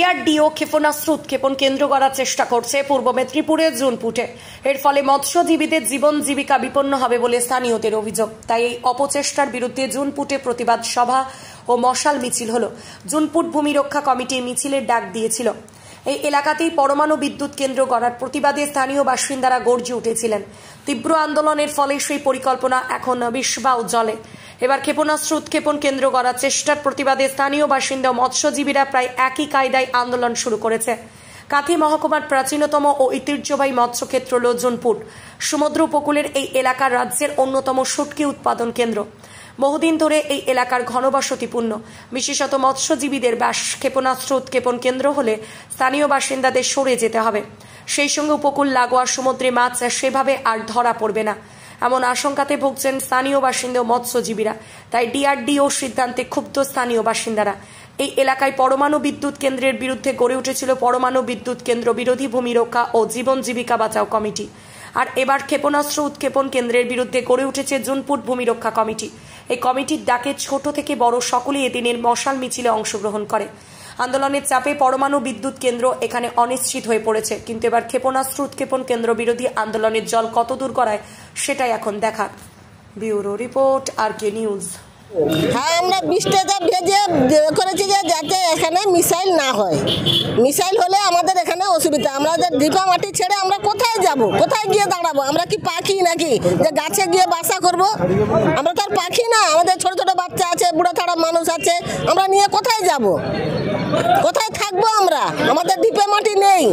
DRDO ক্ষেপণাস্ত্র উৎক্ষেপণ কেন্দ্র করার চেষ্টা করছে পূর্ব মেদিনীপুরের জুনপুটে। এর ফলে মৎস্যজীবীদের জীবন জীবিকা বিপন্ন হবে বলে স্থানীয়দের অভিযোগ। তাই এই অপচেষ্টার বিরুদ্ধে জুনপুটে প্রতিবাদ সভা ও মশাল মিছিল হলো। জুনপুট ভূমি রক্ষা কমিটি মিছিলের ডাক দিয়েছিল। এই এলাকাতেই পরমাণু বিদ্যুৎ কেন্দ্র গড়ার প্রতিবাদে স্থানীয় বাসিন্দারা গর্জে উঠেছিলেন। তীব্র আন্দোলনের ফলে সেই পরিকল্পনা এখন বিস্বাও জলে। এবার ক্ষেপণাস্ত্র উৎক্ষেপণ কেন্দ্র গড়ার চেষ্টার প্রতিবাদে স্থানীয় বাসিন্দা মৎস্যজীবীরা প্রায় একই কায়দায় আন্দোলন শুরু করেছে। কাঁথি মহকুমার প্রাচীনতম ও ঐতিহ্যবাহী মৎস্যক্ষেত্র হল জুনপুট। সমুদ্র উপকূলের এই এলাকা রাজ্যের অন্যতম শুটকি উৎপাদন কেন্দ্র। বহুদিন ধরে এই এলাকার ঘনবসতিপূর্ণ, বিশেষত মৎস্যজীবীদের বাস। ক্ষেপণাস্ত্র উৎক্ষেপণ কেন্দ্র হলে স্থানীয় বাসিন্দাদের সরে যেতে হবে। সেই সঙ্গে উপকূল লাগোয়া সমুদ্রে মাছ সেভাবে আর ধরা পড়বে না, এমন আশঙ্কাতে ভুগছেন স্থানীয় বাসিন্দা ও মৎস্যজীবীরা। তাই ডিআরডিও সিদ্ধান্তে ক্ষুব্ধ স্থানীয় বাসিন্দারা। এই এলাকায় পরমাণু বিদ্যুৎ কেন্দ্রের বিরুদ্ধে গড়ে উঠেছিল পরমাণু বিদ্যুৎ কেন্দ্র বিরোধী ভূমি রক্ষা ও জীবন জীবিকা বাঁচাও কমিটি। আর এবার ক্ষেপণাস্ত্র উৎক্ষেপণ কেন্দ্রের বিরুদ্ধে গড়ে উঠেছে জুনপুট ভূমি রক্ষা কমিটি। এই কমিটির ডাকে ছোট থেকে বড় সকলেই এদিনের মশাল মিছিলে অংশগ্রহণ করে। আন্দোলনের চাপে পরমাণু বিদ্যুৎ কেন্দ্র এখানে অনিশ্চিত হয়ে পড়েছে। কিন্তু এবার ক্ষেপণাস্ত্র উৎক্ষেপণ কেন্দ্র বিরোধী আন্দোলনের জল কত দূর করায় সেটাই এখন দেখার। Bureau report, RK news. হ্যাঁ, আমরা বৃষ্টিতে ভেজে করেছি যে যাতে এখানে মিসাইল না হয়। মিসাইল হলে আমাদের এখানে অসুবিধা। আমাদের ঢিপা মাটি ছেড়ে আমরা কোথায় যাব, কোথায় গিয়ে দাঁড়াবো? আমরা কি পাখি নাকি যে গাছে গিয়ে বাসা করব? আমরা তো আর পাখি না, আমাদের ছোট ছোট বাচ্চা আছে, বুড়া থাড়া মানুষ আছে, আমরা নিয়ে কোথায় যাব, কোথায় থাকবো? আমরা আমাদের ঢিপে মাটি নেই।